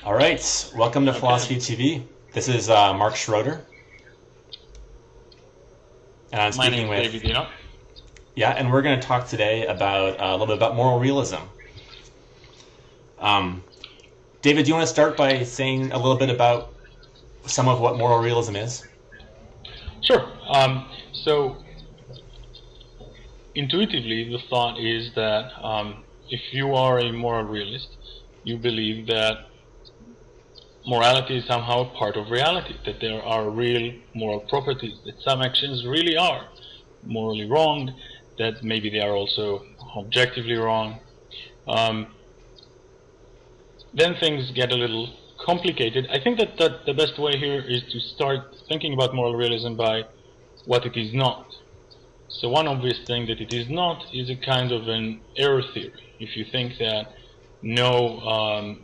All right, welcome to Philosophy TV. This is Mark Schroeder, and I'm My name speaking is with David Enoch. and we're going to talk today about a little bit about moral realism. David, do you want to start by saying a little bit about some of what moral realism is? Sure. So intuitively, the thought is that if you are a moral realist, you believe that morality is somehow a part of reality, that there are real moral properties, that some actions really are morally wrong, that maybe they are also objectively wrong. Then things get a little complicated. I think that the best way here is to start thinking about moral realism by what it is not. So one obvious thing that it is not is a kind of an error theory. If you think that no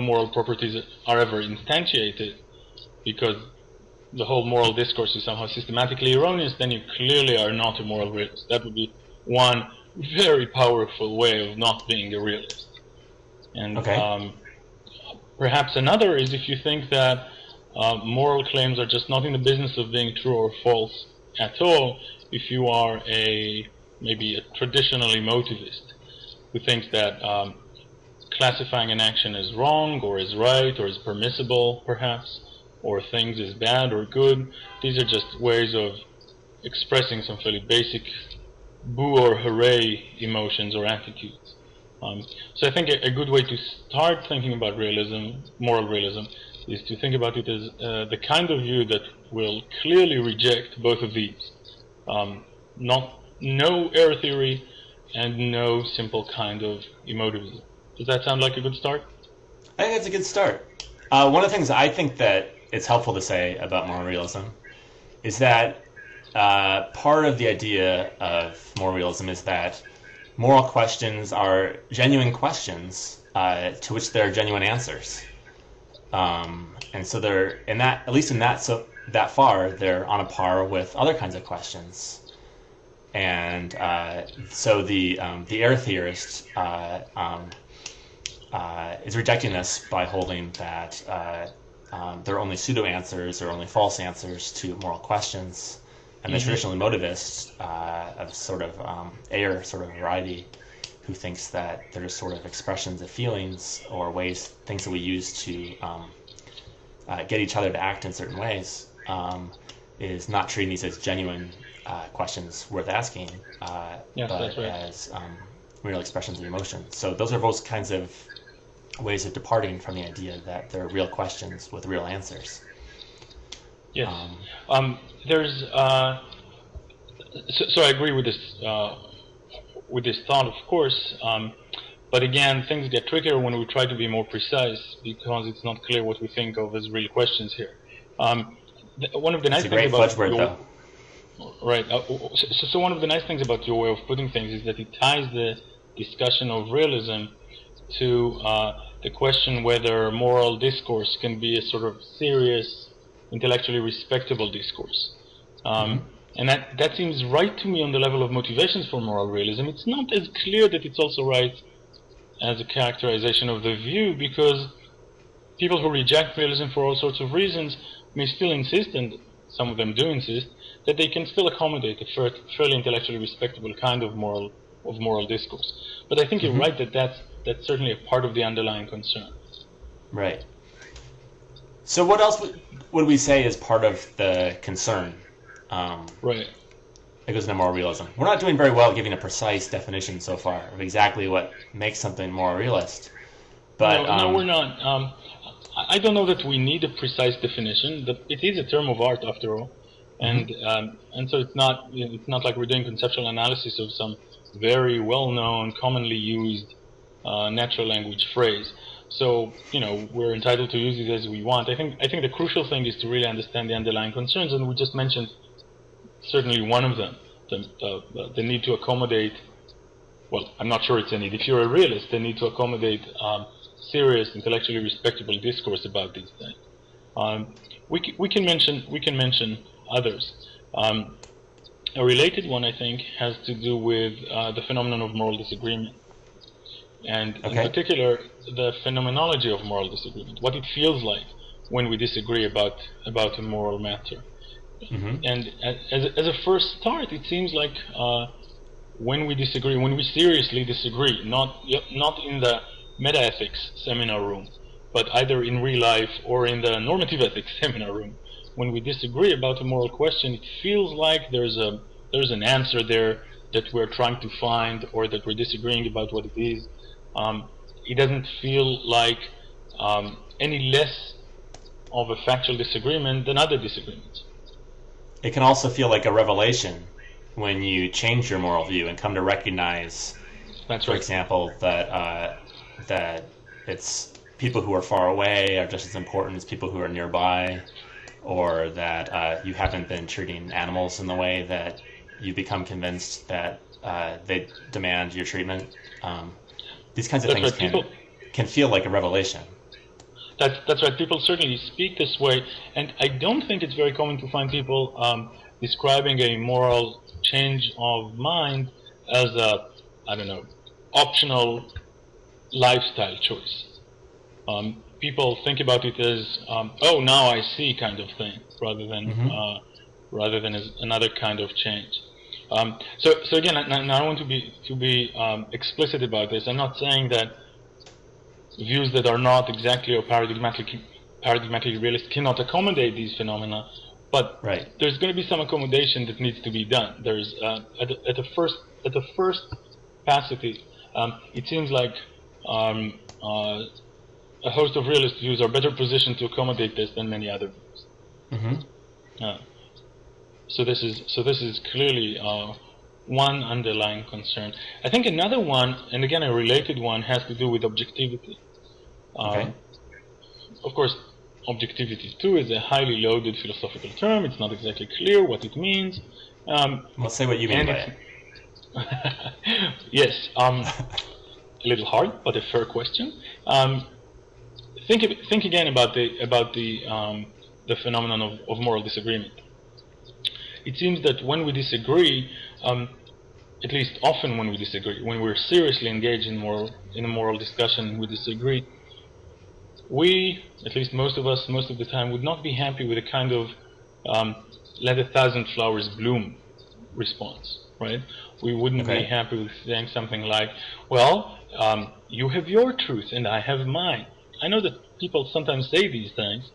moral properties are ever instantiated because the whole moral discourse is somehow systematically erroneous, then you clearly are not a moral realist. That would be one very powerful way of not being a realist. And Okay. perhaps another is if you think that moral claims are just not in the business of being true or false at all, if you are maybe a traditional emotivist who thinks that classifying an action as wrong or as right or as permissible perhaps, or things as bad or good, these are just ways of expressing some fairly basic boo or hooray emotions or attitudes. So I think a good way to start thinking about realism, moral realism, is to think about it as the kind of view that will clearly reject both of these. No error theory and no simple kind of emotivism. Does that sound like a good start? I think that's a good start. One of the things I think that it's helpful to say about moral realism is that part of the idea of moral realism is that moral questions are genuine questions to which there are genuine answers, and so they're in that, at least in that far, they're on a par with other kinds of questions. And so the error theorist is rejecting this by holding that there are only pseudo answers or only false answers to moral questions. And the traditional emotivist of sort of air sort of variety, who thinks that there's sort of expressions of feelings or things that we use to get each other to act in certain ways, is not treating these as genuine questions worth asking, Yes, but that's right. as real expressions of emotion. So those are both kinds of ways of departing from the idea that there are real questions with real answers. Yes. There's so I agree with this thought, of course. But again, things get trickier when we try to be more precise because it's not clear what we think of as real questions here. One of the It's nice a things great about fudge word, though. right. So one of the nice things about your way of putting things is that it ties the discussion of realism to the question whether moral discourse can be a sort of serious, intellectually respectable discourse. And that seems right to me on the level of motivations for moral realism. It's not as clear that it's also right as a characterization of the view, because people who reject realism for all sorts of reasons may still insist, and some of them do insist, that they can still accommodate a fairly intellectually respectable kind of moral discourse. But I think you're right that that's certainly a part of the underlying concern. Right. So what else would we say is part of the concern? Right. That goes into moral realism. We're not doing very well giving a precise definition so far of exactly what makes something moral realist. But No, we're not. I don't know that we need a precise definition. It is a term of art, after all, and so it's not like we're doing conceptual analysis of some very well-known, commonly used natural language phrase. So we're entitled to use it as we want. I think the crucial thing is to really understand the underlying concerns, and we just mentioned certainly one of them, the need to accommodate. Well, I'm not sure it's a need. If you're a realist, the need to accommodate serious, intellectually respectable discourse about these things. We can mention others. A related one, I think, has to do with the phenomenon of moral disagreement. and in Okay. particular the phenomenology of moral disagreement, what it feels like when we disagree about a moral matter. Mm-hmm. And as a first start, it seems like when we disagree, when we seriously disagree, not in the meta-ethics seminar room, but either in real life or in the normative ethics seminar room, when we disagree about a moral question, it feels like there's an answer there that we're trying to find, or that we're disagreeing about what it is. It doesn't feel like any less of a factual disagreement than other disagreements. It can also feel like a revelation when you change your moral view and come to recognize, That's for right. example, that it's people who are far away are just as important as people who are nearby, or that you haven't been treating animals in the way that you become convinced that they demand your treatment. These kinds of That's things right. People. can feel like a revelation. That's right. People certainly speak this way, and I don't think it's very common to find people describing a moral change of mind as a, I don't know, optional lifestyle choice. People think about it as, oh, now I see, kind of thing, Mm-hmm. rather than as another kind of change. So again, I want to be explicit about this. I'm not saying that views that are not exactly or paradigmatically realist cannot accommodate these phenomena, but Right. there's going to be some accommodation that needs to be done. There's at the first passage, it seems like a host of realist views are better positioned to accommodate this than many other views. Mm-hmm. So this is clearly one underlying concern. I think another one, and again a related one, has to do with objectivity. Okay. Of course, objectivity too is a highly loaded philosophical term. It's not exactly clear what it means. Well, say what you mean by it. Yes, a little hard, but a fair question. Think again about the phenomenon of moral disagreement. It seems that when we disagree, at least often when we disagree, when we're seriously engaged in a moral discussion, we disagree. We, at least most of us, most of the time, would not be happy with a kind of let 1,000 flowers bloom response, right? We wouldn't Okay. be happy with saying something like, well, you have your truth and I have mine. I know that people sometimes say these things,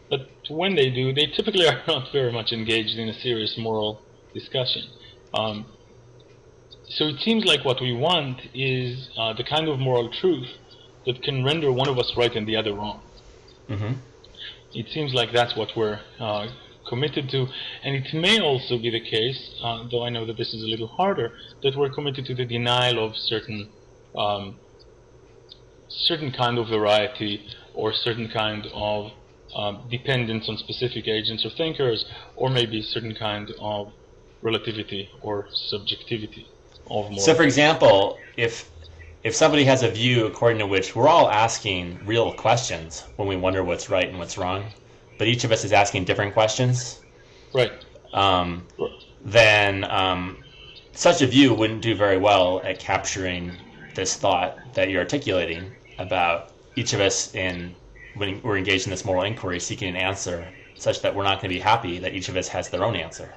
but when they do, they typically are not very much engaged in a serious moral discussion. So it seems like what we want is the kind of moral truth that can render one of us right and the other wrong. Mm-hmm. It seems like that's what we're committed to, and it may also be the case, though I know that this is a little harder, that we're committed to the denial of certain kind of variety, or certain kind of dependence on specific agents or thinkers, or maybe certain kind of relativity or subjectivity of moral. So, for example, if somebody has a view according to which we're all asking real questions when we wonder what's right and what's wrong, but each of us is asking different questions, right? Then such a view wouldn't do very well at capturing this thought that you're articulating about each of us when we're engaged in this moral inquiry, seeking an answer, such that we're not going to be happy that each of us has their own answer.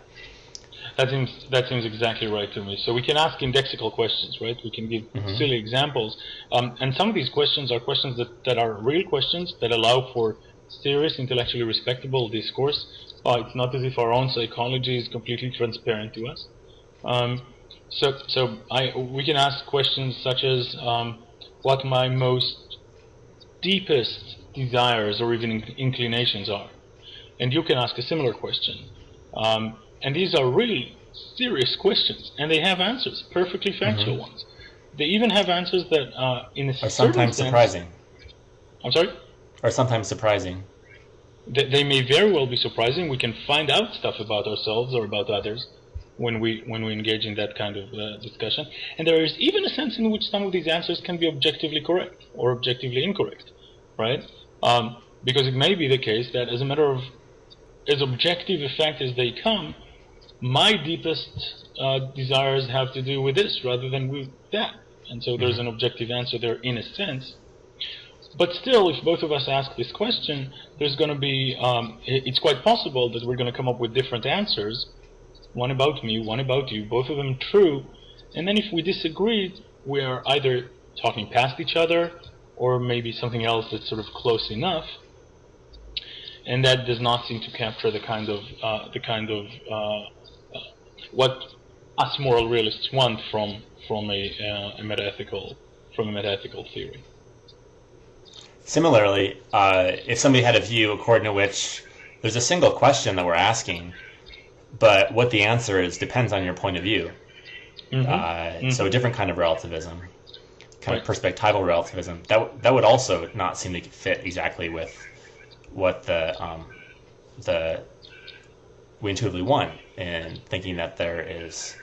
That seems exactly right to me. So we can ask indexical questions, right? We can give silly examples, and some of these questions are questions that are real questions that allow for serious, intellectually respectable discourse. It's not as if our own psychology is completely transparent to us. We can ask questions such as what my most deepest desires or even inclinations are, and you can ask a similar question. And these are really serious questions, and they have answers, perfectly factual ones. They even have answers that, in a Are certain sometimes sense, surprising. I'm sorry? Are sometimes surprising. They may very well be surprising. We can find out stuff about ourselves or about others when we engage in that kind of discussion. And there is even a sense in which some of these answers can be objectively correct or objectively incorrect, right? Because it may be the case that as objective a fact as they come, my deepest desires have to do with this rather than with that. and so there's an objective answer there in a sense. But still, if both of us ask this question, there's going to be, it's quite possible that we're going to come up with different answers. One about me, one about you, both of them true. And then if we disagree, we're either talking past each other, or maybe something else that's sort of close enough. And that does not seem to capture the kind of what us moral realists want from a metaethical theory. Similarly, if somebody had a view according to which there's a single question that we're asking, but what the answer is depends on your point of view. So a different kind of relativism, kind of perspectival relativism, that would also not seem to fit exactly with what we intuitively want, and thinking that there is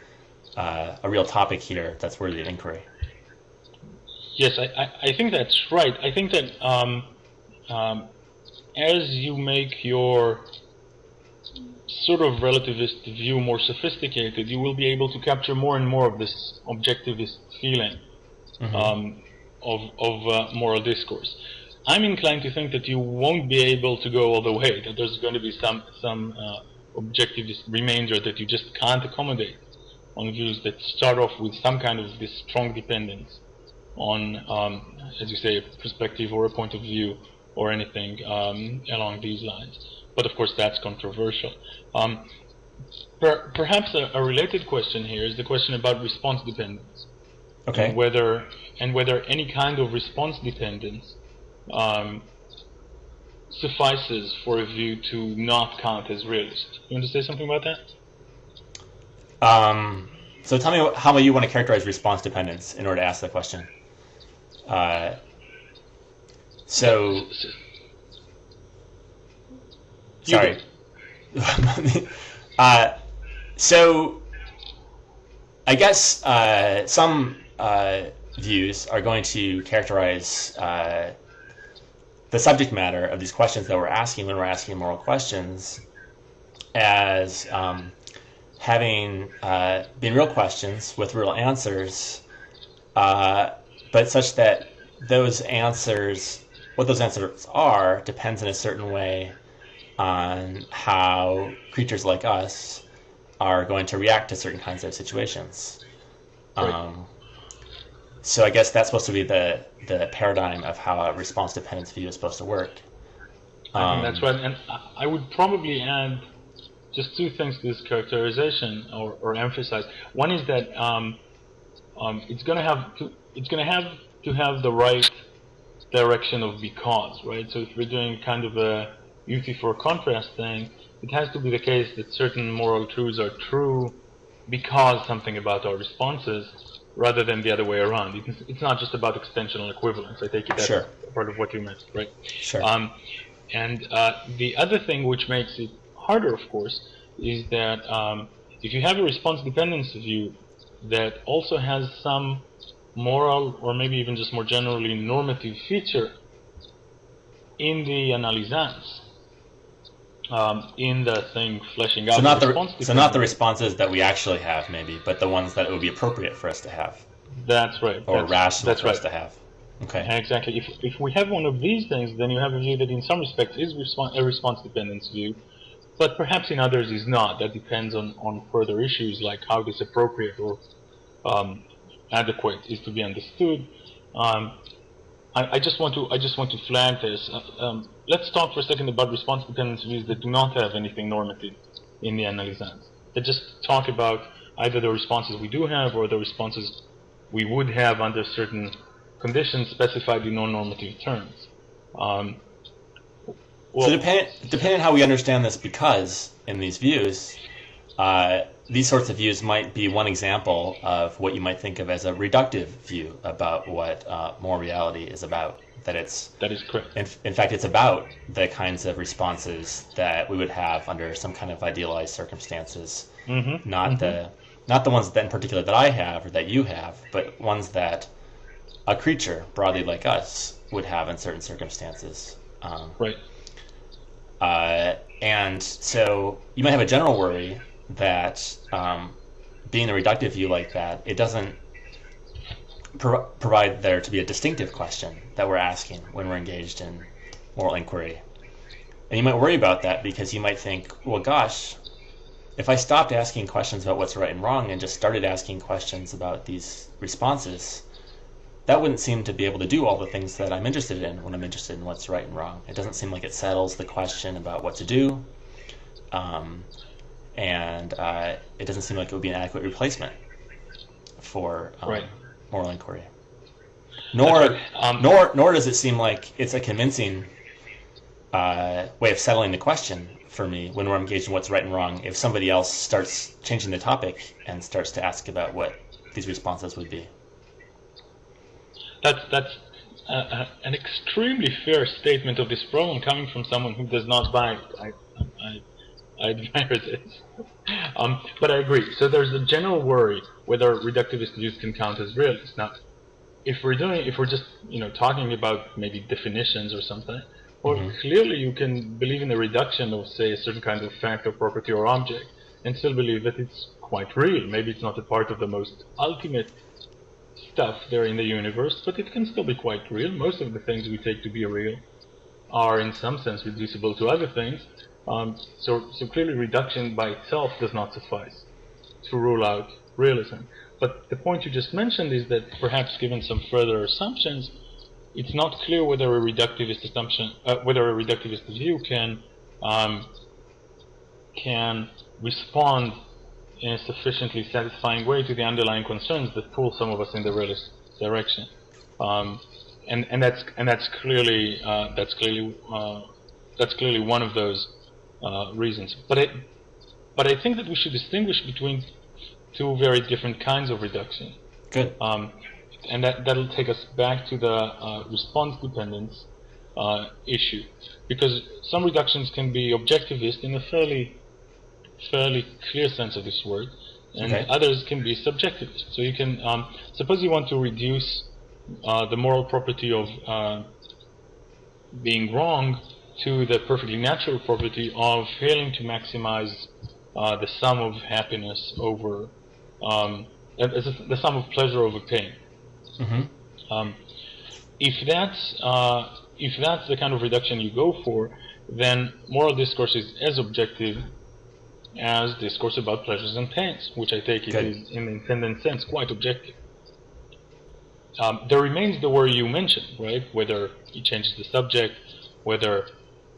a real topic here that's worthy of inquiry. Yes, I think that's right. I think that as you make your sort of relativist view more sophisticated, you will be able to capture more and more of this objectivist feeling of moral discourse. I'm inclined to think that you won't be able to go all the way, that there's going to be some objectivist remainder that you just can't accommodate on views that start off with some kind of this strong dependence on, as you say, a perspective or a point of view or anything along these lines. But of course that's controversial. Perhaps a related question here is the question about response dependence. Okay. And whether any kind of response dependence suffices for a view to not count as realist. You want to say something about that? So tell me how you want to characterize response dependence in order to ask the question. Sorry. So I guess some views are going to characterize the subject matter of these questions that we're asking when we're asking moral questions as having been real questions with real answers, but such that what those answers are depends in a certain way on how creatures like us are going to react to certain kinds of situations. Right. So I guess that's supposed to be the paradigm of how a response dependence view is supposed to work. I think that's right, and I would probably add just two things to this characterization, or emphasize. One is that it's going to have to have the right direction of because, right? So if we're doing kind of a unity for contrast thing, it has to be the case that certain moral truths are true because something about our responses, rather than the other way around. It's not just about extensional equivalence. I take it that's part of what you meant, right? Sure. And the other thing which makes it harder, of course, is that if you have a response dependence view that also has some moral, or maybe even just more generally normative feature in the analysance, in the thing fleshing out the response dependence. So not the responses that we actually have, maybe, but the ones that it would be appropriate for us to have. That's right. Or rational for us to have. Okay. Exactly. If we have one of these things, then you have a view that in some respects is a response dependence view, but perhaps in others is not. That depends on further issues like how this appropriate or adequate is to be understood. I just want to flag this. Let's talk for a second about response dependence views that do not have anything normative in the analysance. That just talk about either the responses we do have or the responses we would have under certain conditions specified in non-normative terms. So depending on how we understand this because in these views, these sorts of views might be one example of what you might think of as a reductive view about what moral reality is about. That is correct. In fact, it's about the kinds of responses that we would have under some kind of idealized circumstances, not the ones that in particular that I have or that you have, but ones that a creature broadly like us would have in certain circumstances. Right. And so you might have a general worry that being a reductive view like that, it doesn't provide there to be a distinctive question that we're asking when we're engaged in moral inquiry. And you might worry about that because you might think, well, gosh, if I stopped asking questions about what's right and wrong and just started asking questions about these responses, that wouldn't seem to be able to do all the things that I'm interested in when I'm interested in what's right and wrong. It doesn't seem like it settles the question about what to do, and it doesn't seem like it would be an adequate replacement for moral inquiry. Nor does it seem like it's a convincing way of settling the question for me when we're engaged in what's right and wrong if somebody else starts changing the topic and starts to ask about what these responses would be. That's an extremely fair statement of this problem coming from someone who does not buy it. I admire this. But I agree. So there's a general worry whether reductivist views can count as realists. Now, if we're just talking about maybe definitions or something, well, clearly you can believe in the reduction of, say, a certain kind of fact or property or object and still believe that it's quite real. Maybe it's not a part of the most ultimate stuff there in the universe, but it can still be quite real. Most of the things we take to be real are in some sense reducible to other things. So clearly reduction by itself does not suffice to rule out realism. But the point you just mentioned is that perhaps given some further assumptions, it's not clear whether a reductivist view can respond in a sufficiently satisfying way to the underlying concerns that pull some of us in the realist direction, and that's clearly one of those reasons. But I think that we should distinguish between two very different kinds of reduction. Good. And that'll take us back to the response dependence issue, because some reductions can be objectivist in a fairly clear sense of this word, and others can be subjectivist. So you can suppose you want to reduce the moral property of being wrong to the perfectly natural property of failing to maximize the sum of happiness over the sum of pleasure over pain. If that's the kind of reduction you go for, then moral discourse is as objective as discourse about pleasures and pains, which I take it is, in the intended sense, quite objective. There remains the worry you mentioned, right? Whether it changes the subject, whether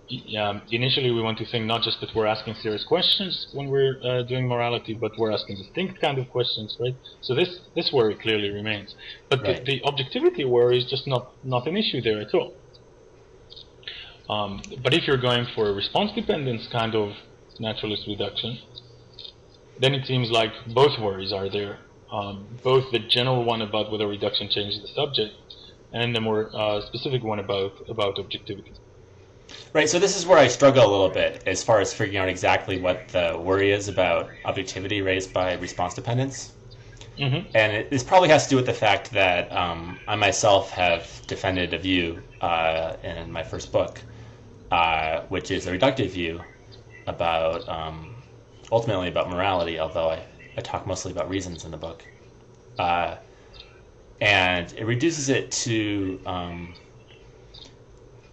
initially we want to think not just that we're asking serious questions when we're doing morality, but we're asking distinct kind of questions, right? So this worry clearly remains. But the objectivity worry is just not an issue there at all. But if you're going for a response dependence kind of naturalist reduction, then it seems like both worries are there. Both the general one about whether reduction changes the subject, and the more specific one about objectivity. Right, so this is where I struggle a little bit as far as figuring out exactly what the worry is about objectivity raised by response dependence. And this probably has to do with the fact that I myself have defended a view in my first book, which is a reductive view about ultimately about morality, although I talk mostly about reasons in the book. And it reduces it to...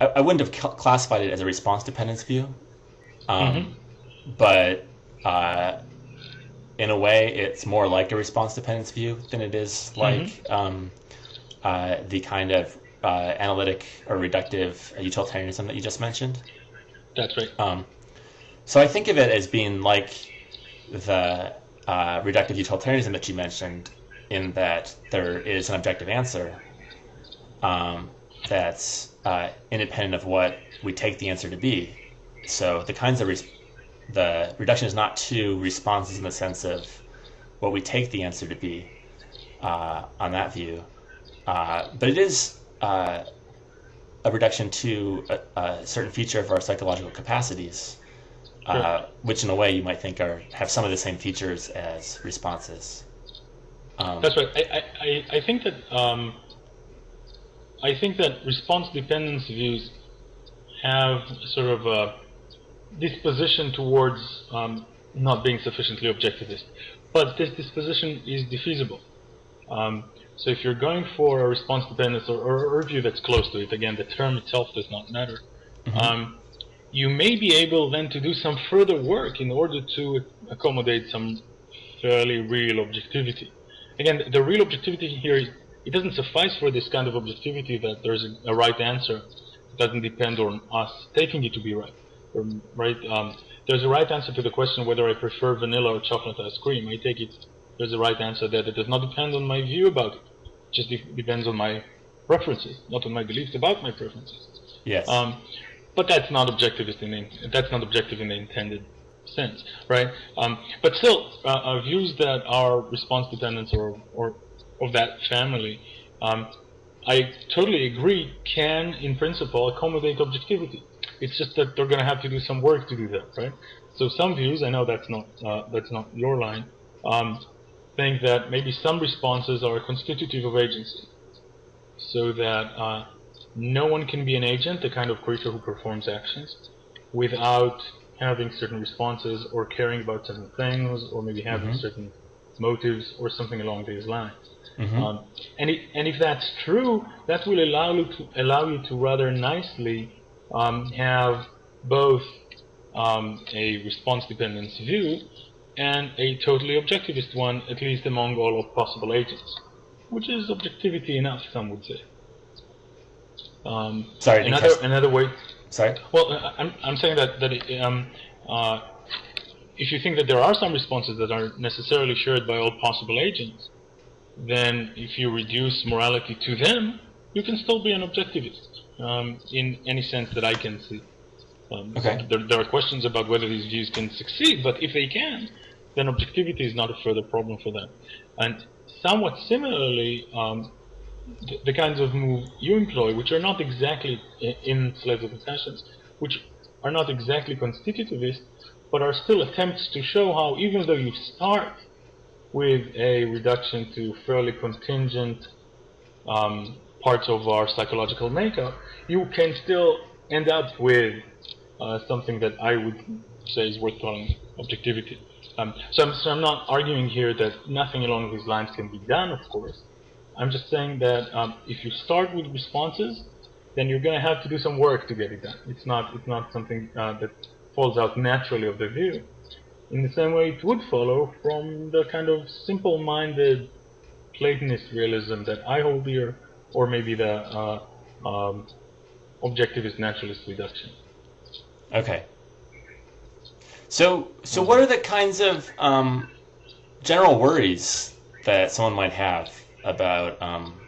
I wouldn't have classified it as a response dependence view, but in a way it's more like a response dependence view than it is like the kind of analytic or reductive utilitarianism that you just mentioned. That's right. So I think of it as being like the reductive utilitarianism that you mentioned, in that there is an objective answer that's independent of what we take the answer to be. So the kinds of the reduction is not to responses in the sense of what we take the answer to be on that view, but it is a reduction to a certain feature of our psychological capacities, which in a way you might think have some of the same features as responses. That's right. I think that response dependence views have sort of a disposition towards not being sufficiently objectivist, but this disposition is defeasible. So if you're going for a response dependence or a view that's close to it, again, the term itself does not matter, you may be able then to do some further work in order to accommodate some fairly real objectivity. Again, the real objectivity here, it doesn't suffice for this kind of objectivity that there's a right answer. It doesn't depend on us taking it to be right. There's a right answer to the question whether I prefer vanilla or chocolate ice cream. I take it there's a right answer there that does not depend on my view about it. It just depends on my preferences, not on my beliefs about my preferences. Yes. But that's not objective in the intended sense, right? But still, views that are response dependent or of that family, I totally agree, can in principle accommodate objectivity. It's just that they're going to have to do some work to do that, right? So some views, I know that's not your line, think that maybe some responses are constitutive of agency, so that no one can be an agent, a kind of creature who performs actions, without having certain responses or caring about certain things, or maybe having certain motives or something along these lines. And if that's true, that will allow you to rather nicely have both a response dependence view and a totally objectivist one, at least among all of possible agents, which is objectivity enough, some would say. Sorry. Another way. Sorry. Well, I'm saying that if you think that there are some responses that are necessarily shared by all possible agents, then if you reduce morality to them, you can still be an objectivist in any sense that I can see. Okay. There are questions about whether these views can succeed, but if they can, then objectivity is not a further problem for them. And somewhat similarly, the kinds of move you employ, which are not exactly in Slaves of Concessions, which are not exactly constitutivist, but are still attempts to show how even though you start with a reduction to fairly contingent parts of our psychological makeup, you can still end up with something that I would say is worth calling objectivity. So I'm not arguing here that nothing along these lines can be done, of course. I'm just saying that if you start with responses, then you're going to have to do some work to get it done. It's not something that falls out naturally of the view. In the same way it would follow from the kind of simple-minded Platonist realism that I hold here, or maybe the objectivist naturalist reduction. Okay. So what are the kinds of general worries that someone might have about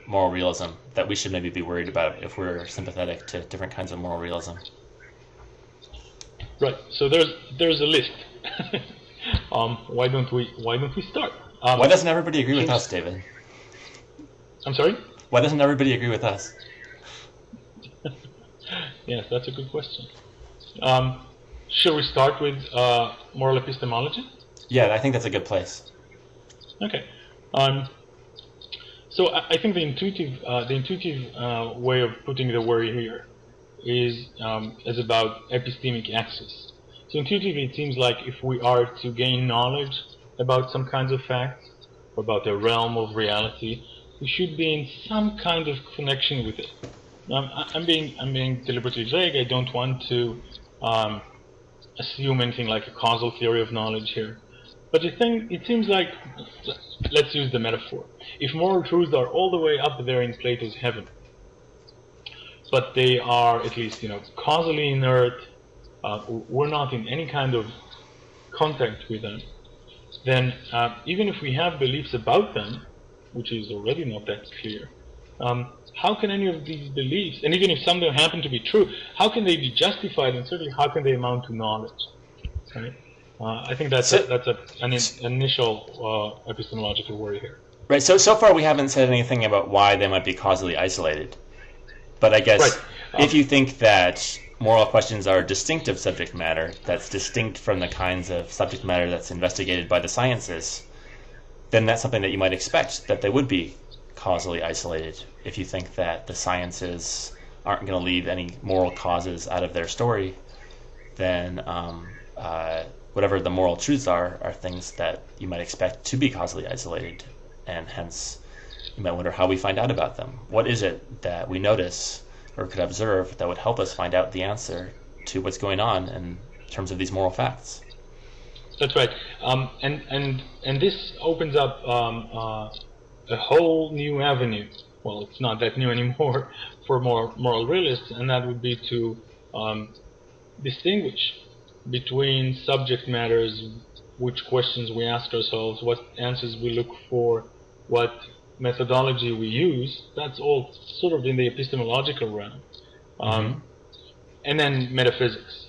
moral realism that we should maybe be worried about if we're sympathetic to different kinds of moral realism? Right. So there's a list. Why don't we start? Why doesn't everybody agree with us, David? I'm sorry? Why doesn't everybody agree with us? Yes, that's a good question. Shall we start with moral epistemology? Yeah, I think that's a good place. Okay. So I think the intuitive way of putting the worry here is about epistemic access. So intuitively, it seems like if we are to gain knowledge about some kinds of facts, or about the realm of reality, we should be in some kind of connection with it. I'm being deliberately vague. I don't want to assume anything like a causal theory of knowledge here. But it seems like, let's use the metaphor. If moral truths are all the way up there in Plato's heaven, but they are at least, causally inert, we're not in any kind of contact with them, then even if we have beliefs about them, which is already not that clear, how can any of these beliefs, and even if some of them happen to be true, how can they be justified, and certainly how can they amount to knowledge? Right? I think that's an initial epistemological worry here. Right. So far we haven't said anything about why they might be causally isolated. But I guess if you think that moral questions are distinctive subject matter, that's distinct from the kinds of subject matter that's investigated by the sciences, then that's something that you might expect, that they would be causally isolated. If you think that the sciences aren't going to leave any moral causes out of their story, then whatever the moral truths are things that you might expect to be causally isolated, and hence You might wonder how we find out about them. What is it that we notice or could observe that would help us find out the answer to what's going on in terms of these moral facts? That's right. And this opens up a whole new avenue. Well, it's not that new anymore for more moral realists, and that would be to distinguish between subject matters, which questions we ask ourselves, what answers we look for, what methodology we use. That's all sort of in the epistemological realm. And then metaphysics.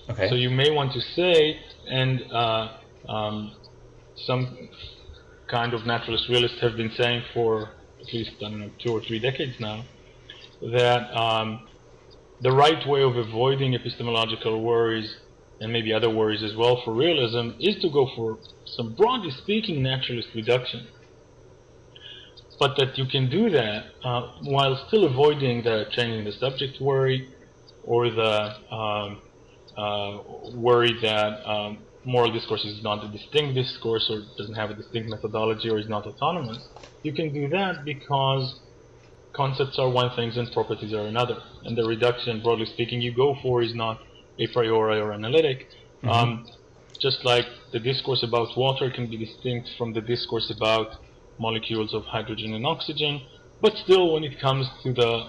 Okay. So you may want to say, and some kind of naturalist realists have been saying for at least, I don't know, 2 or 3 decades now, that the right way of avoiding epistemological worries, and maybe other worries as well for realism, is to go for some, broadly speaking, naturalist reduction. But that you can do that while still avoiding the changing the subject worry, or the worry that moral discourse is not a distinct discourse, or doesn't have a distinct methodology, or is not autonomous. You can do that because concepts are one thing and properties are another. And the reduction, broadly speaking, you go for is not a priori or analytic. Just like the discourse about water can be distinct from the discourse about molecules of hydrogen and oxygen, but still, when it comes to the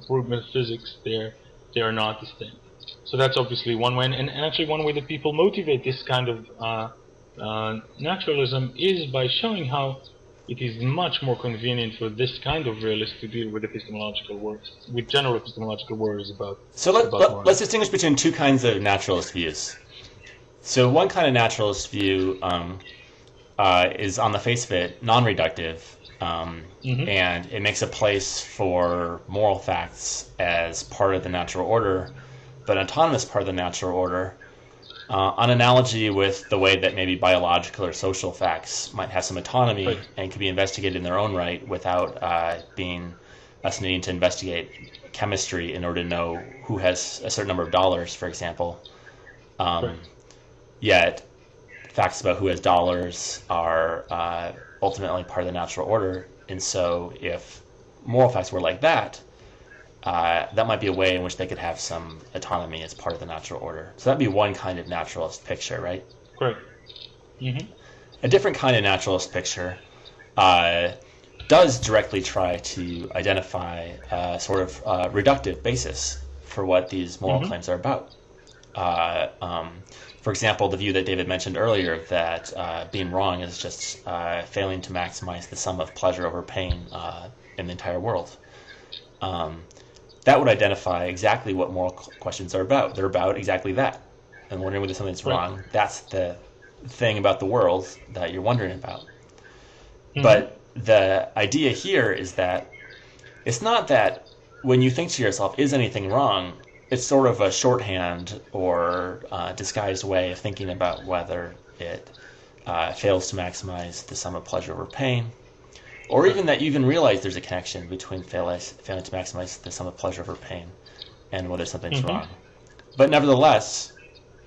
Brugman physics, they are not distinct. So that's obviously one way, and actually one way that people motivate this kind of naturalism is by showing how it is much more convenient for this kind of realist to deal with epistemological worries, with general epistemological worries about. So let's distinguish between 2 kinds of naturalist views. So one kind of naturalist view is, on the face of it, non-reductive, and it makes a place for moral facts as part of the natural order, but an autonomous part of the natural order, on analogy with the way that maybe biological or social facts might have some autonomy and can be investigated in their own right without being us needing to investigate chemistry in order to know who has a certain number of dollars, for example. Yet facts about who has dollars are ultimately part of the natural order, and so if moral facts were like that, that might be a way in which they could have some autonomy as part of the natural order. So that'd be one kind of naturalist picture, right? Correct. A different kind of naturalist picture does directly try to identify a sort of reductive basis for what these moral claims are about. For example, the view that David mentioned earlier, that being wrong is just failing to maximize the sum of pleasure over pain in the entire world. That would identify exactly what moral questions are about. They're about exactly that. And wondering whether something's wrong, that's the thing about the world that you're wondering about. But the idea here is that it's not that when you think to yourself, is anything wrong, it's sort of a shorthand or disguised way of thinking about whether it fails to maximize the sum of pleasure over pain, or even that you even realize there's a connection between failing to maximize the sum of pleasure over pain and whether something's wrong. But nevertheless,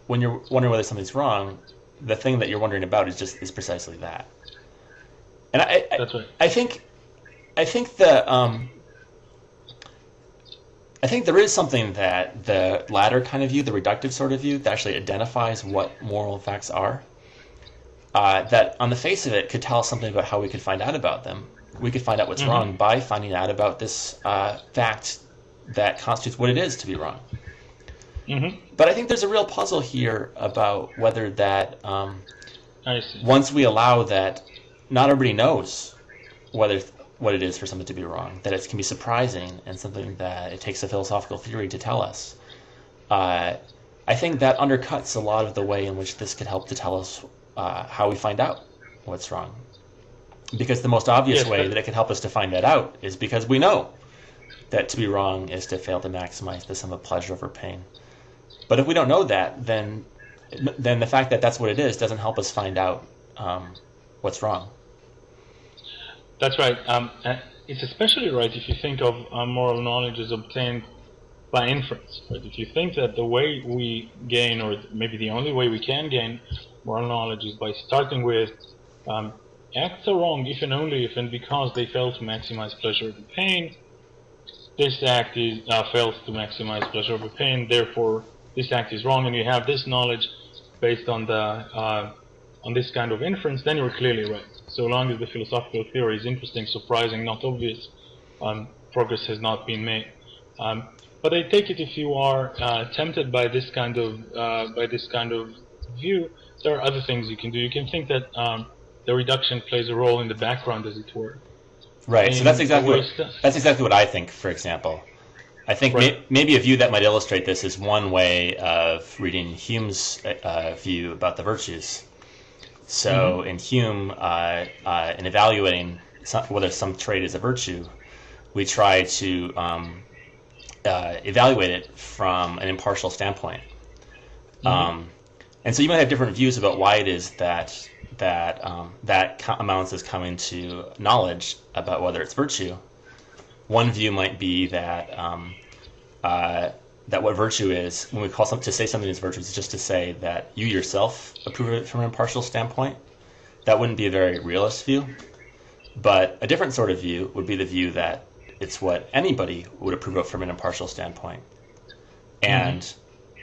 when you're wondering whether something's wrong, the thing that you're wondering about is precisely that. And That's right. I think there is something that the latter kind of view, the reductive sort of view, that actually identifies what moral facts are, that on the face of it could tell us something about how we could find out about them. We could find out what's wrong by finding out about this fact that constitutes what it is to be wrong. But I think there's a real puzzle here about whether that once we allow that not everybody knows what it is for something to be wrong, that it can be surprising and something that it takes a philosophical theory to tell us. I think that undercuts a lot of the way in which this could help to tell us how we find out what's wrong. Because the most obvious way that it could help us to find that out is because we know that to be wrong is to fail to maximize the sum of pleasure over pain. But if we don't know that, then the fact that that's what it is doesn't help us find out what's wrong. That's right. It's especially right if you think of moral knowledge as obtained by inference. Right? If you think that the way we gain, or maybe the only way we can gain moral knowledge, is by starting with acts are wrong if and only if and because they fail to maximize pleasure over pain. This act fails to maximize pleasure over pain, therefore this act is wrong, and you have this knowledge based on this kind of inference, then you're clearly right. So long as the philosophical theory is interesting, surprising, not obvious, progress has not been made. But I take it if you are tempted by this kind of view, there are other things you can do. You can think that the reduction plays a role in the background, as it were. Right. So that's exactly what I think. For example, I think maybe a view that might illustrate this is one way of reading Hume's view about the virtues. So in Hume, in evaluating whether some trait is a virtue, we try to evaluate it from an impartial standpoint. And so you might have different views about why it is that amounts is coming to knowledge about whether it's virtue. One view might be that that what virtue is, when we call to say something is virtue, is just to say that you yourself approve of it from an impartial standpoint. That wouldn't be a very realist view. But a different sort of view would be the view that it's what anybody would approve of from an impartial standpoint. And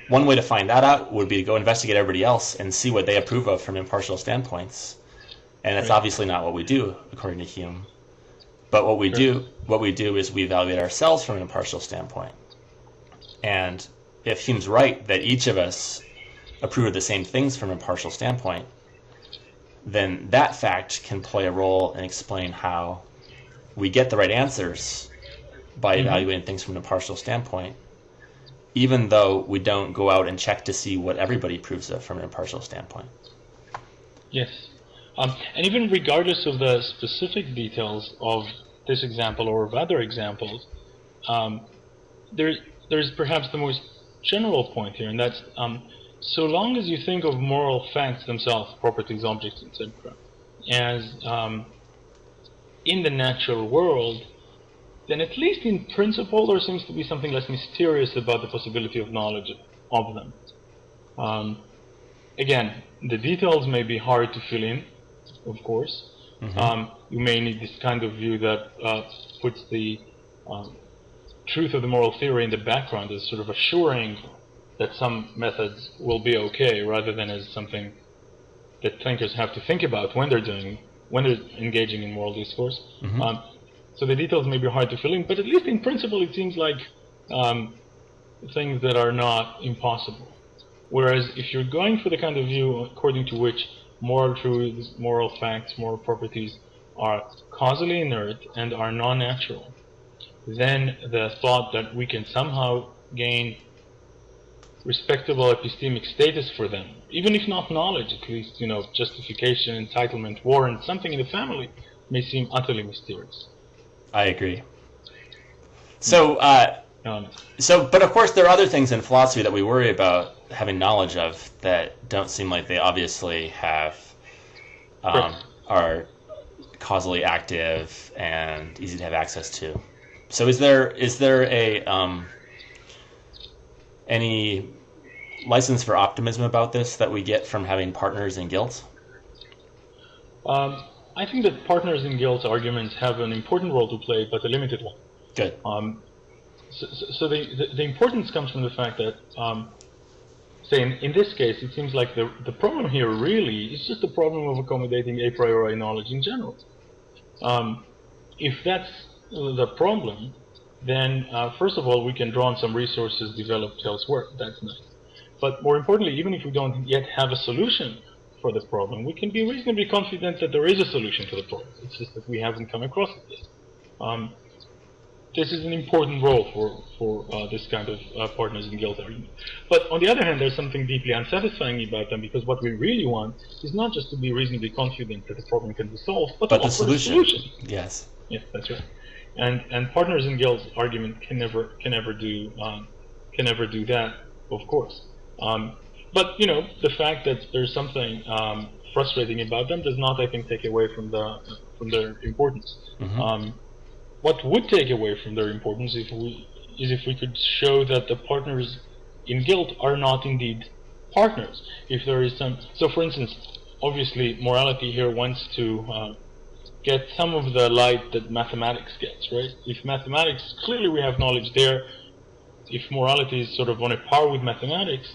one way to find that out would be to go investigate everybody else and see what they approve of from impartial standpoints. And that's obviously not what we do, according to Hume. But what we do is we evaluate ourselves from an impartial standpoint. And if Hume's right that each of us approve of the same things from an impartial standpoint, then that fact can play a role and explain how we get the right answers by evaluating things from an impartial standpoint, even though we don't go out and check to see what everybody approves of from an impartial standpoint. Yes. And even regardless of the specific details of this example or of other examples, there's perhaps the most general point here, and that's so long as you think of moral facts themselves, properties, objects, etc., as in the natural world, then at least in principle there seems to be something less mysterious about the possibility of knowledge of them. Again, the details may be hard to fill in, of course. You may need this kind of view that puts the truth of the moral theory in the background as sort of assuring that some methods will be okay, rather than as something that thinkers have to think about when they're engaging in moral discourse. So the details may be hard to fill in, but at least in principle it seems like things that are not impossible. Whereas if you're going for the kind of view according to which moral truths, moral facts, moral properties are causally inert and are non-natural, then the thought that we can somehow gain respectable epistemic status for them, even if not knowledge, at least, justification, entitlement, warrant, something in the family, may seem utterly mysterious. I agree. So, but of course there are other things in philosophy that we worry about having knowledge of that don't seem like they obviously are causally active and easy to have access to. So is there any license for optimism about this that we get from having partners in guilt? I think that partners in guilt arguments have an important role to play, but a limited one. Good. So the importance comes from the fact that, say in this case, it seems like the problem here really is just the problem of accommodating a priori knowledge in general. If that's the problem, then first of all we can draw on some resources developed elsewhere. That's nice. But more importantly, even if we don't yet have a solution for the problem, we can be reasonably confident that there is a solution to the problem. It's just that we haven't come across it yet. This is an important role for this kind of partners in guilt argument. But on the other hand, there's something deeply unsatisfying about them, because what we really want is not just to be reasonably confident that the problem can be solved, but to offer a solution. Yes. Yes, that's right. And partners in guilt argument can never do that, of course. But the fact that there's something frustrating about them does not, I think, take away from their importance. What would take away from their importance if we could show that the partners in guilt are not indeed partners. If there is so for instance, obviously morality here wants to get some of the light that mathematics gets, right? If mathematics, clearly we have knowledge there. If morality is sort of on a par with mathematics,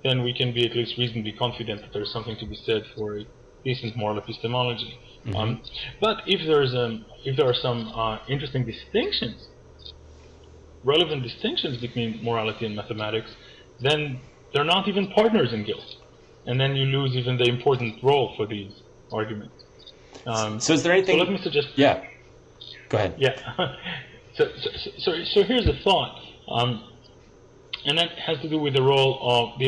then we can be at least reasonably confident that there's something to be said for a decent moral epistemology. Mm-hmm. But if there are some interesting distinctions, relevant distinctions between morality and mathematics, then they're not even partners in guilt, and then you lose even the important role for these arguments. So is there anything? So let me suggest. Yeah. Go ahead. Yeah. So here's a thought, and that has to do with the role of the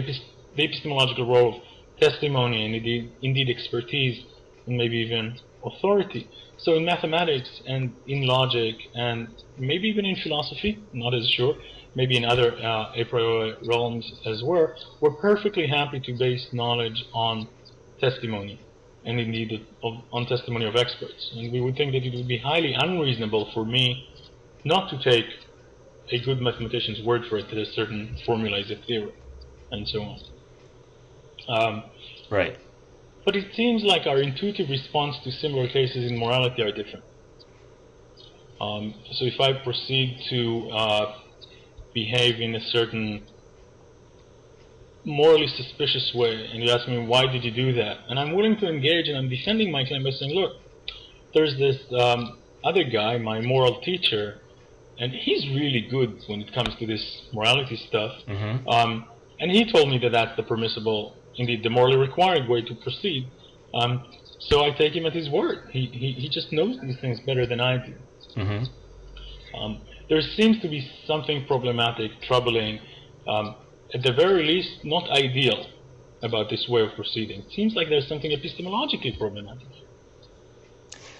epistemological role of testimony and indeed expertise and maybe even authority. So in mathematics and in logic and maybe even in philosophy, not as sure, maybe in other a priori realms as well, we're perfectly happy to base knowledge on testimony, and indeed on testimony of experts. And we would think that it would be highly unreasonable for me not to take a good mathematician's word for it that a certain formula is a theorem, and so on. Right. But it seems like our intuitive response to similar cases in morality are different. So if I proceed to behave in a certain morally suspicious way, and you ask me, why did you do that? And I'm willing to engage, and I'm defending my claim by saying, look, there's this other guy, my moral teacher, and he's really good when it comes to this morality stuff. Mm-hmm. And he told me that that's the permissible, indeed the morally required way to proceed. So I take him at his word. He just knows these things better than I do. Mm-hmm. There seems to be something problematic, troubling, at the very least not ideal about this way of proceeding. It seems like there's something epistemologically problematic.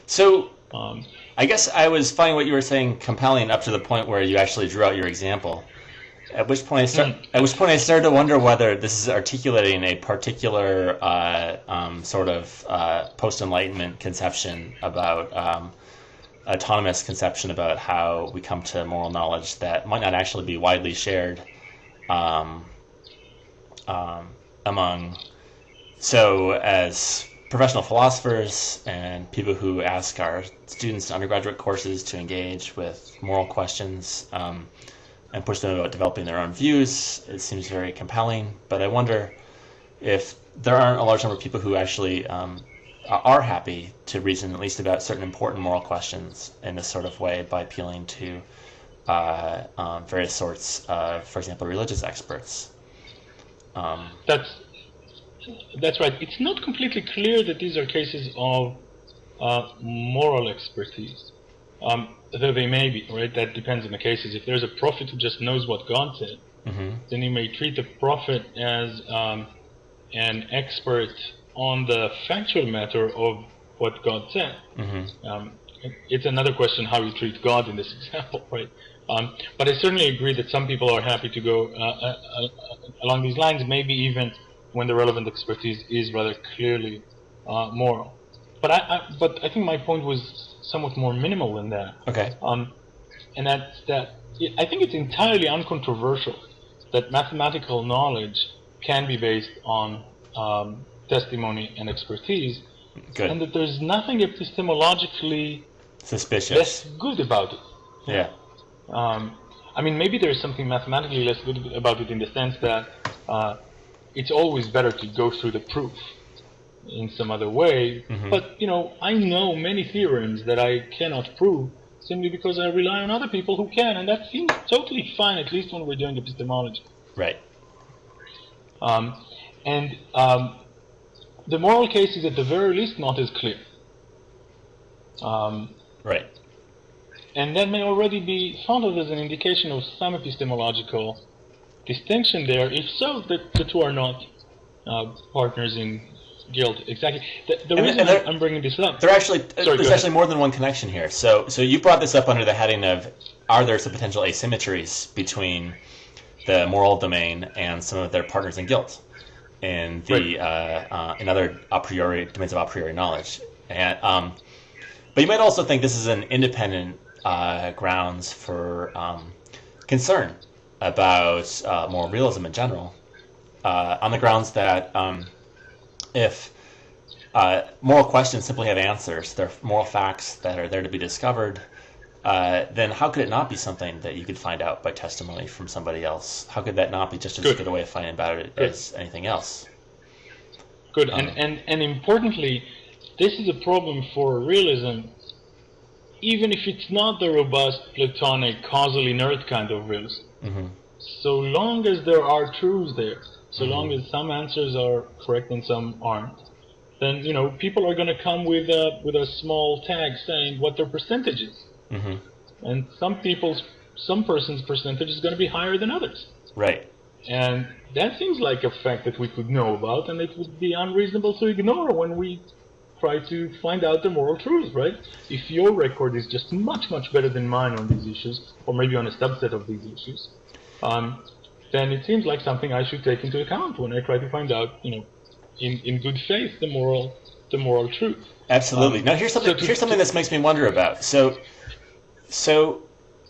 So I guess I was finding what you were saying compelling up to the point where you actually drew out your example. At which point I started to wonder whether this is articulating a particular sort of post-Enlightenment conception about autonomous conception about how we come to moral knowledge that might not actually be widely shared among. So as professional philosophers and people who ask our students in undergraduate courses to engage with moral questions and push them about developing their own views, it seems very compelling. But I wonder if there aren't a large number of people who actually are happy to reason at least about certain important moral questions in this sort of way by appealing to various sorts of, for example, religious experts. That's right. It's not completely clear that these are cases of moral expertise, though they may be, right? That depends on the cases. If there's a prophet who just knows what God said, Mm-hmm. then you may treat the prophet as an expert on the factual matter of what God said. Mm-hmm. It's another question how you treat God in this example, right? But I certainly agree that some people are happy to go along these lines, maybe even when the relevant expertise is rather clearly moral. But I think my point was somewhat more minimal than that. Okay. And that's that I think it's entirely uncontroversial that mathematical knowledge can be based on testimony and expertise. Good. And that there's nothing epistemologically Suspicious. less good about it. Yeah. I mean, maybe there's something mathematically less good about it in the sense that it's always better to go through the proof in some other way. Mm-hmm. But, I know many theorems that I cannot prove simply because I rely on other people who can, and that seems totally fine, at least when we're doing epistemology. Right. The moral case is at the very least not as clear. Right. And that may already be thought of as an indication of some epistemological distinction there. If so, the two are not partners in guilt. Exactly. The reason I'm bringing this up... There's actually more than one connection here. So you brought this up under the heading of, are there some potential asymmetries between the moral domain and some of their partners in guilt in the in other a priori domains of a priori knowledge? And but you might also think this is an independent grounds for concern about moral realism in general, on the grounds that if moral questions simply have answers. They're moral facts that are there to be discovered. Then how could it not be something that you could find out by testimony from somebody else? How could that not be just as good a way of finding about it as anything else? Good. And importantly, this is a problem for realism, even if it's not the robust, Platonic, causal inert kind of realism. Mm-hmm. So long as there are truths there, so long as some answers are correct and some aren't, then people are going to come with a small tag saying what their percentage is. Mm-hmm. And some person's percentage is going to be higher than others. Right. And that seems like a fact that we could know about, and it would be unreasonable to ignore when we try to find out the moral truth, right? If your record is just much, much better than mine on these issues, or maybe on a subset of these issues, then it seems like something I should take into account when I try to find out, in good faith, the moral truth. Absolutely. Now here's something that makes me wonder about. So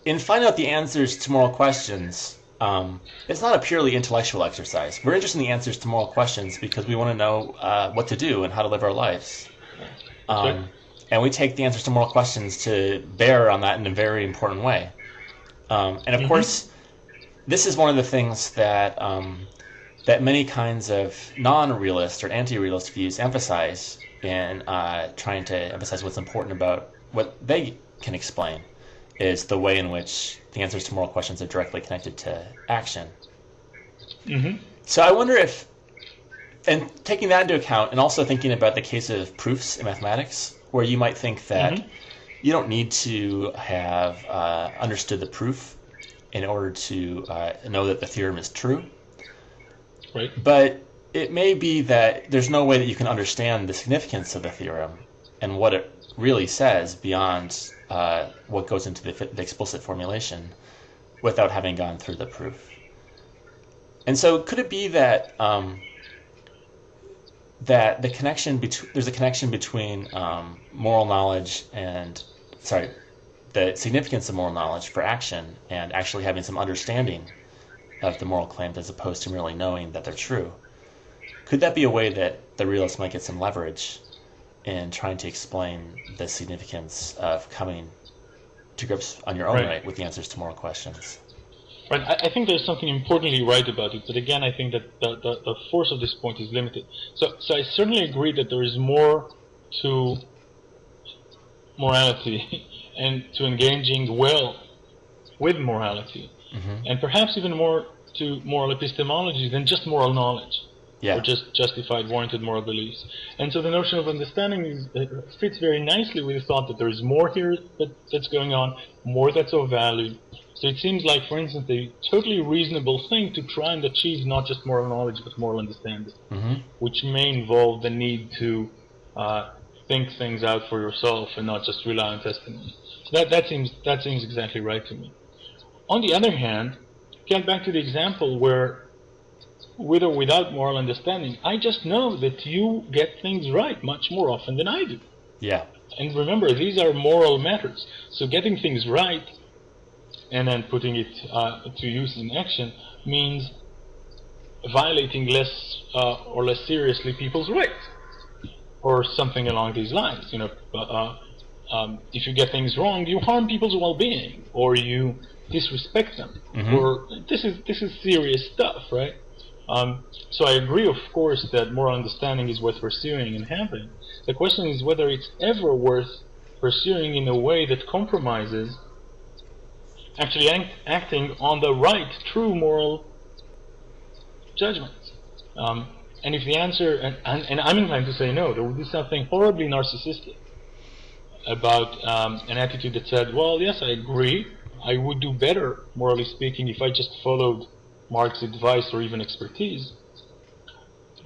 in finding out the answers to moral questions, it's not a purely intellectual exercise. We're interested in the answers to moral questions because we want to know what to do and how to live our lives. And we take the answers to moral questions to bear on that in a very important way. And of course, this is one of the things that that many kinds of non-realist or anti-realist views emphasize in trying to emphasize what's important about what they can explain is the way in which the answers to moral questions are directly connected to action. Mm-hmm. So I wonder if, and taking that into account, and also thinking about the case of proofs in mathematics, where you might think that you don't need to have understood the proof in order to know that the theorem is true. Right. But it may be that there's no way that you can understand the significance of the theorem and what it really says beyond what goes into the explicit formulation without having gone through the proof. And so could it be that that there's a connection between moral knowledge and the significance of moral knowledge for action and actually having some understanding of the moral claims as opposed to merely knowing that they're true? Could that be a way that the realist might get some leverage in trying to explain the significance of coming to grips on your own right with the answers to moral questions? Right. I think there's something importantly right about it, but again, I think that the force of this point is limited. So I certainly agree that there is more to morality and to engaging well with morality, and perhaps even more to moral epistemology than just moral knowledge. Yeah. Or just justified, warranted moral beliefs. And so the notion of understanding fits very nicely with the thought that there is more here that's going on, more that's of value. So it seems like, for instance, a totally reasonable thing to try and achieve not just moral knowledge but moral understanding, which may involve the need to think things out for yourself and not just rely on testimony. So that seems exactly right to me. On the other hand, get back to the example where, with or without moral understanding, I just know that you get things right much more often than I do. Yeah. And remember, these are moral matters. So getting things right and then putting it to use in action means violating less or less seriously people's rights, or something along these lines. If you get things wrong, you harm people's well-being, or you disrespect them, or this is serious stuff, right? So I agree, of course, that moral understanding is worth pursuing and having. The question is whether it's ever worth pursuing in a way that compromises actually acting on the right, true moral judgments. And if the answer, and I'm inclined to say no, there would be something horribly narcissistic about an attitude that said, well, yes, I agree, I would do better, morally speaking, if I just followed Mark's advice or even expertise.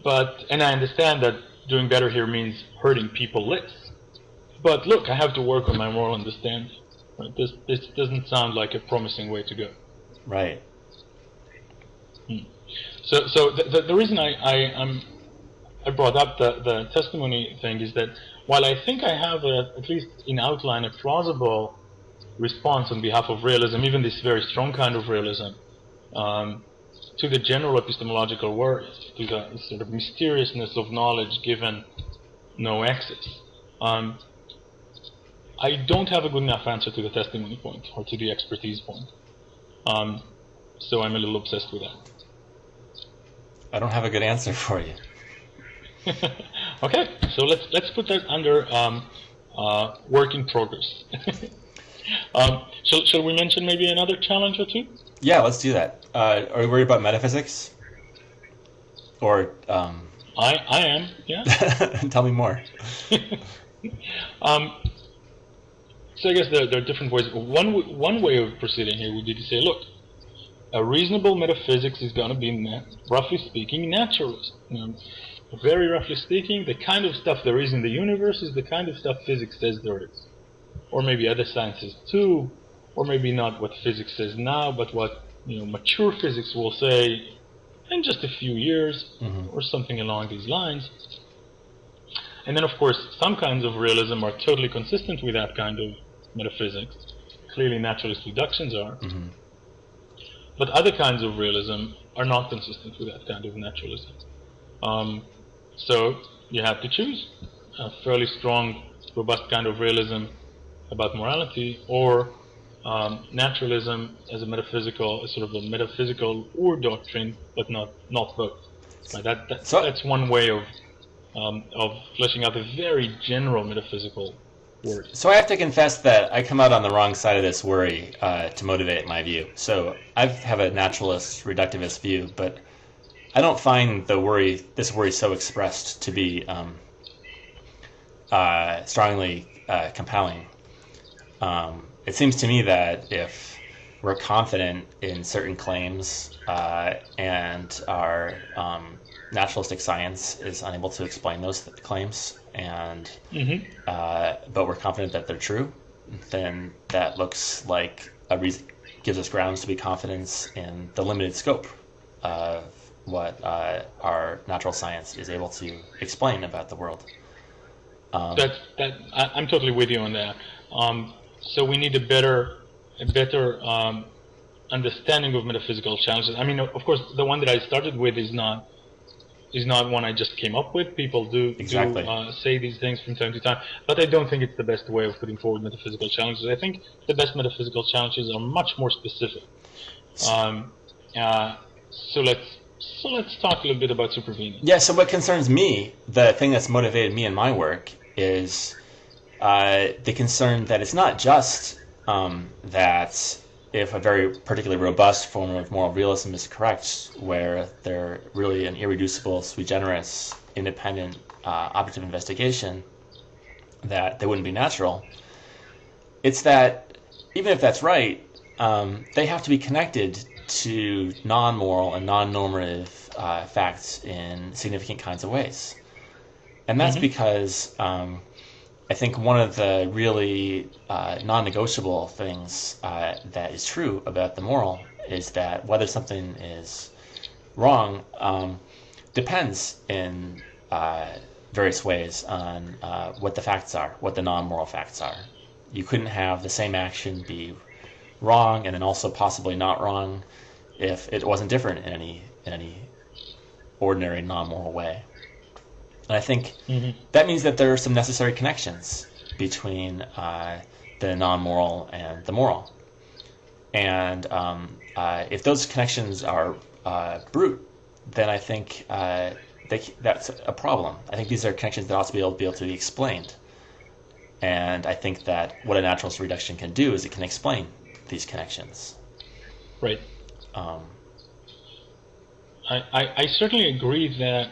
And I understand that doing better here means hurting people less. But look, I have to work on my moral understanding. Right? This doesn't sound like a promising way to go. Right. So the reason I brought up the testimony thing is that while I think I have at least in outline a plausible response on behalf of realism, even this very strong kind of realism, to the general epistemological worries, to the sort of mysteriousness of knowledge given no access. I don't have a good enough answer to the testimony point or to the expertise point. So I'm a little obsessed with that. I don't have a good answer for you. Okay, so let's put that under work in progress. Shall we mention maybe another challenge or two? Yeah, let's do that. Are you worried about metaphysics? Or I am, yeah. tell me more. So I guess there are different ways. One way of proceeding here would be to say, look, a reasonable metaphysics is going to be, roughly speaking, naturalist. Very roughly speaking, the kind of stuff there is in the universe is the kind of stuff physics says there is. Or maybe other sciences too, or maybe not what physics says now, but what mature physics will say in just a few years, or something along these lines. And then, of course, some kinds of realism are totally consistent with that kind of metaphysics. Clearly, naturalist reductions are. But other kinds of realism are not consistent with that kind of naturalism. So you have to choose a fairly strong, robust kind of realism about morality, or naturalism as a sort of a metaphysical or doctrine, but not both. Right? That's one way of fleshing out a very general metaphysical worry. So I have to confess that I come out on the wrong side of this worry to motivate my view. So I have a naturalist, reductivist view, but I don't find this worry so expressed to be strongly compelling. It seems to me that if we're confident in certain claims and our naturalistic science is unable to explain those claims, and but we're confident that they're true, then that looks like a reason, gives us grounds to be confident in the limited scope of what our natural science is able to explain about the world. I'm totally with you on that. So we need a better understanding of metaphysical challenges. I mean, of course, the one that I started with is not one I just came up with. People do say these things from time to time, but I don't think it's the best way of putting forward metaphysical challenges. I think the best metaphysical challenges are much more specific. So let's talk a little bit about supervenience. Yeah. So what concerns me, the thing that's motivated me in my work, is the concern that it's not just that if a very particularly robust form of moral realism is correct, where they're really an irreducible, sui generis, independent, objective investigation, that they wouldn't be natural. It's that even if that's right, they have to be connected to non-moral and non-normative facts in significant kinds of ways. And that's because I think one of the really non-negotiable things that is true about the moral is that whether something is wrong depends in various ways on what the facts are, what the non-moral facts are. You couldn't have the same action be wrong and then also possibly not wrong if it wasn't different in any ordinary non-moral way. And I think that means that there are some necessary connections between the non-moral and the moral. And if those connections are brute, then I think that's a problem. I think these are connections that ought to be able to be explained. And I think that what a naturalist reduction can do is it can explain these connections. Right. I certainly agree that...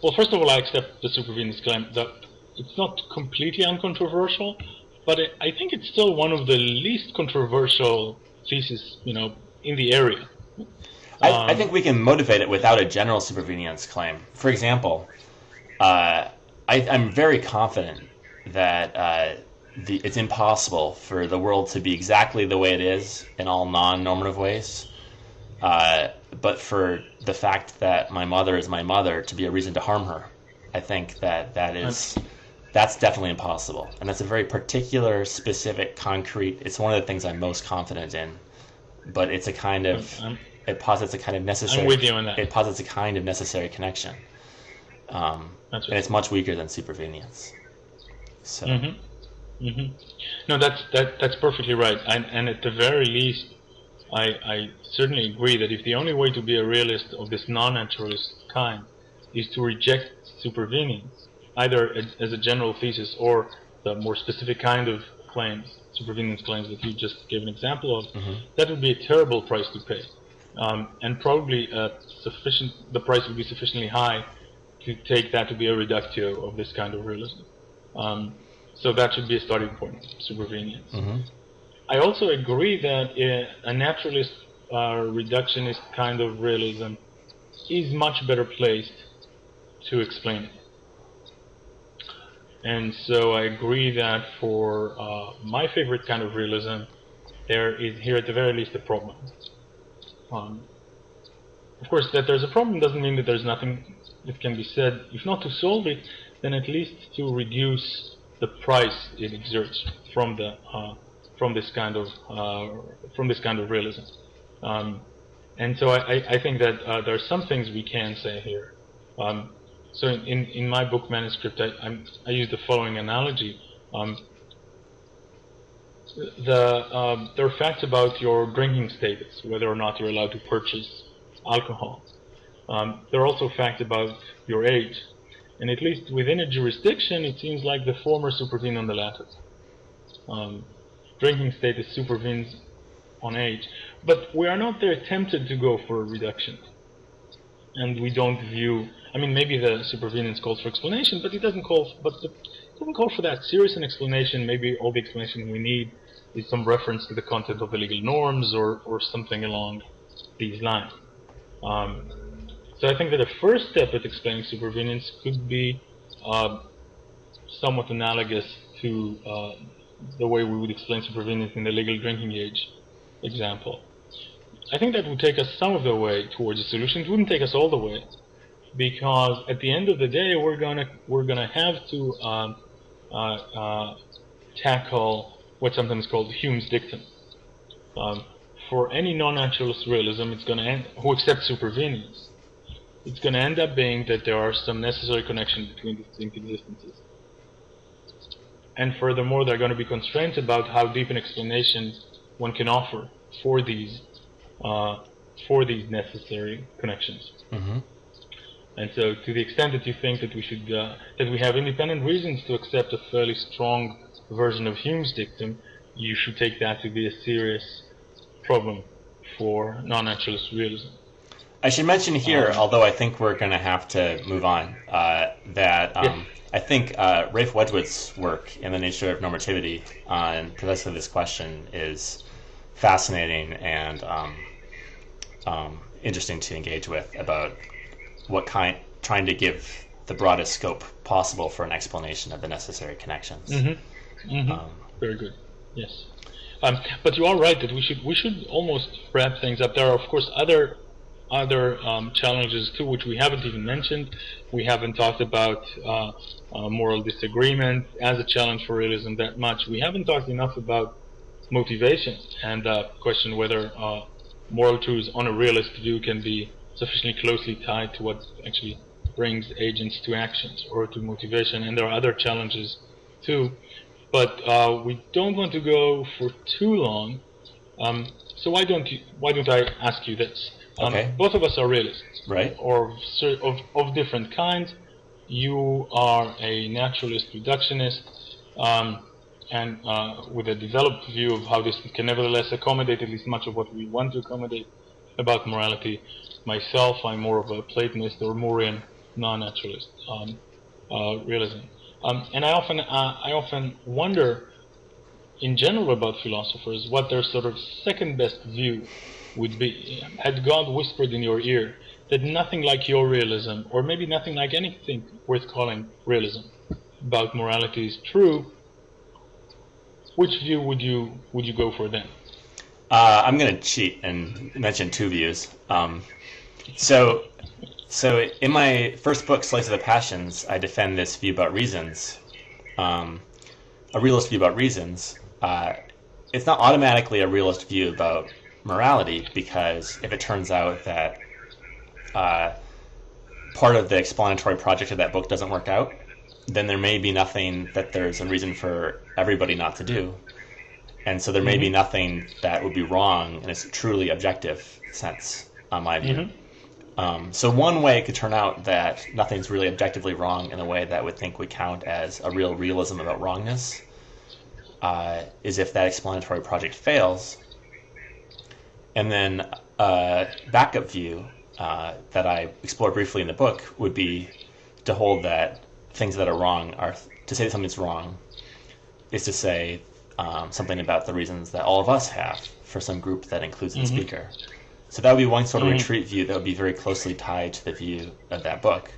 well, first of all, I accept the supervenience claim that it's not completely uncontroversial, but I think it's still one of the least controversial theses, in the area. I think we can motivate it without a general supervenience claim. For example, I'm very confident that it's impossible for the world to be exactly the way it is in all non-normative ways. But for the fact that my mother is my mother to be a reason to harm her, I think that's definitely impossible. And that's a very particular, specific, concrete. It's one of the things I'm most confident in. But it's a kind of it posits a kind of necessary. I'm with you on that. It posits a kind of necessary connection. That's and right. it's much weaker than supervenience. So. No, that's perfectly right. And at the very least, I certainly agree that if the only way to be a realist of this non-naturalist kind is to reject supervenience, either as a general thesis or the more specific kind of claims, supervenience claims that you just gave an example of, that would be a terrible price to pay, and probably the price would be sufficiently high to take that to be a reductio of this kind of realism. So that should be a starting point, supervenience. I also agree that a naturalist reductionist kind of realism is much better placed to explain it. And so I agree that for my favorite kind of realism, there is here at the very least a problem. Of course, that there's a problem doesn't mean that there's nothing that can be said, if not to solve it, then at least to reduce the price it exerts from the from this kind of realism. And so I think that there are some things we can say here. So in my book manuscript, I use the following analogy. There are facts about your drinking status, whether or not you're allowed to purchase alcohol. There are also facts about your age. And at least within a jurisdiction, it seems like the former supervene on the latter. Drinking status supervenes on age. But we are not there tempted to go for a reduction. And we don't view, I mean, maybe the supervenience calls for explanation, but it doesn't call for that serious an explanation. Maybe all the explanation we need is some reference to the content of the legal norms or something along these lines. So I think that a first step at explaining supervenience could be somewhat analogous to the way we would explain supervenience in the legal drinking age example. I think that would take us some of the way towards a solution. It wouldn't take us all the way, because at the end of the day, we're gonna have to tackle what's sometimes called Hume's dictum. For any non-naturalist realism, it's gonna end, who accepts supervenience, it's going to end up being that there are some necessary connections between distinct existences. And furthermore, there are going to be constraints about how deep an explanation one can offer for these necessary connections. And so, to the extent that you think that we have independent reasons to accept a fairly strong version of Hume's dictum, you should take that to be a serious problem for non-naturalist realism. I should mention here, although I think we're going to have to move on, that I think Rafe Wedgwood's work in The Nature of Normativity on precisely this question is fascinating and interesting to engage with, about trying to give the broadest scope possible for an explanation of the necessary challenges. Very good. Yes. But you are right that we should almost wrap things up. There are, of course, other challenges too, which we haven't even mentioned. We haven't talked about moral disagreement as a challenge for realism that much. We haven't talked enough about motivation and the question whether moral truths on a realist view can be sufficiently closely tied to what actually brings agents to actions or to motivation. And there are other challenges too, but we don't want to go for too long. So why don't I ask you this? Okay. Both of us are realists, right? Or of different kinds. You are a naturalist reductionist, and with a developed view of how this can nevertheless accommodate at least much of what we want to accommodate about morality. Myself, I'm more of a Platonist or Morean non-naturalist realism, and I often wonder, in general, about philosophers, what their sort of second best view would be. Had God whispered in your ear that nothing like your realism, or maybe nothing like anything worth calling realism, about morality is true, which view would you go for then? I'm going to cheat and mention two views. So in my first book, Slice of the Passions, I defend this view about reasons, a realist view about reasons. It's not automatically a realist view about morality, because if it turns out that part of the explanatory project of that book doesn't work out, then there may be nothing that there's a reason for everybody not to do. And so there may be nothing that would be wrong in a truly objective sense, on my view. So one way it could turn out that nothing's really objectively wrong in a way that would count as a real realism about wrongness is if that explanatory project fails. And then backup view that I explore briefly in the book would be to hold that things that are wrong are to say that something's wrong is to say something about the reasons that all of us have for some group that includes the speaker. So that would be one sort of retreat view that would be very closely tied to the view of that book.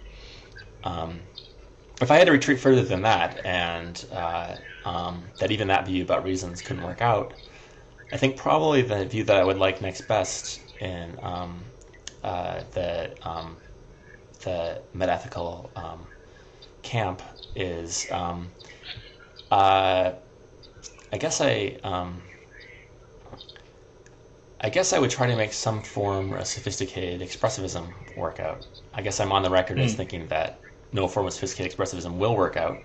If I had to retreat further than that, and that even that view about reasons couldn't work out, I think probably the view that I would like next best in the metaphysical camp is, I guess I would try to make some form of sophisticated expressivism work out. I guess I'm on the record as thinking that no form of sophisticated expressivism will work out.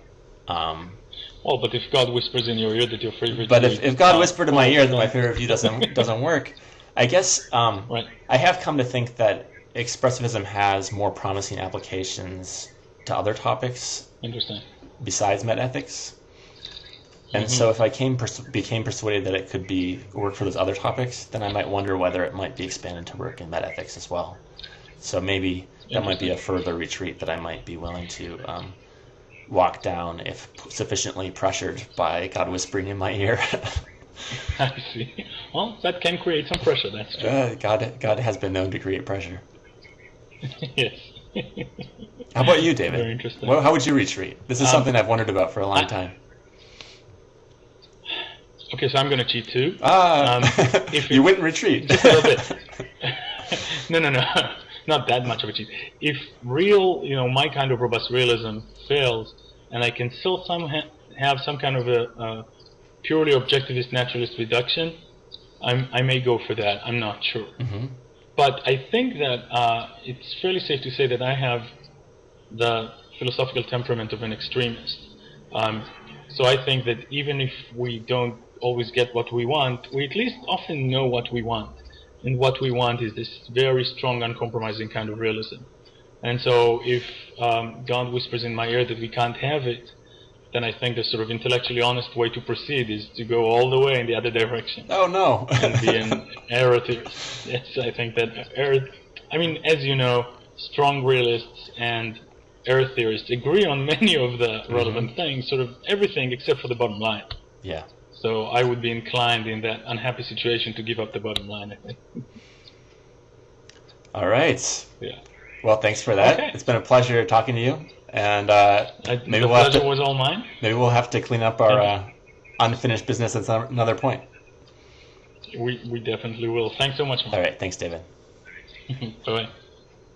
Well, but if God whispers in your ear that your favorite... But if God whispered in my ear that my favorite view doesn't work, I guess I have come to think that expressivism has more promising applications to other topics besides metaethics. And so if I became persuaded that it could work for those other topics, then I might wonder whether it might be expanded to work in metaethics as well. So maybe that might be a further retreat that I might be willing to walk down if sufficiently pressured by God whispering in my ear. I see. Well, that can create some pressure, that's true. God has been known to create pressure. Yes. How about you, David? Very interesting. How would you retreat? This is something I've wondered about for a long time. Okay, so I'm going to cheat too. If you wouldn't retreat. Just a little bit. No. Not that much of a cheat. If my kind of robust realism fails, and I can still have some kind of a purely objectivist naturalist reduction, I may go for that. I'm not sure. But I think that it's fairly safe to say that I have the philosophical temperament of an extremist. So I think that even if we don't always get what we want, we at least often know what we want. And what we want is this very strong, uncompromising kind of realism. And so if God whispers in my ear that we can't have it, then I think the sort of intellectually honest way to proceed is to go all the way in the other direction. Oh, no. And be an error theorist. Yes, I think that as you know, strong realists and error theorists agree on many of the relevant things, sort of everything except for the bottom line. Yeah. So I would be inclined in that unhappy situation to give up the bottom line, I think. All right. Yeah. Well, thanks for that. Okay. It's been a pleasure talking to you. And maybe the pleasure was all mine. Maybe we'll have to clean up our unfinished business at another point. We definitely will. Thanks so much, man. All right. Thanks, David. Bye-bye.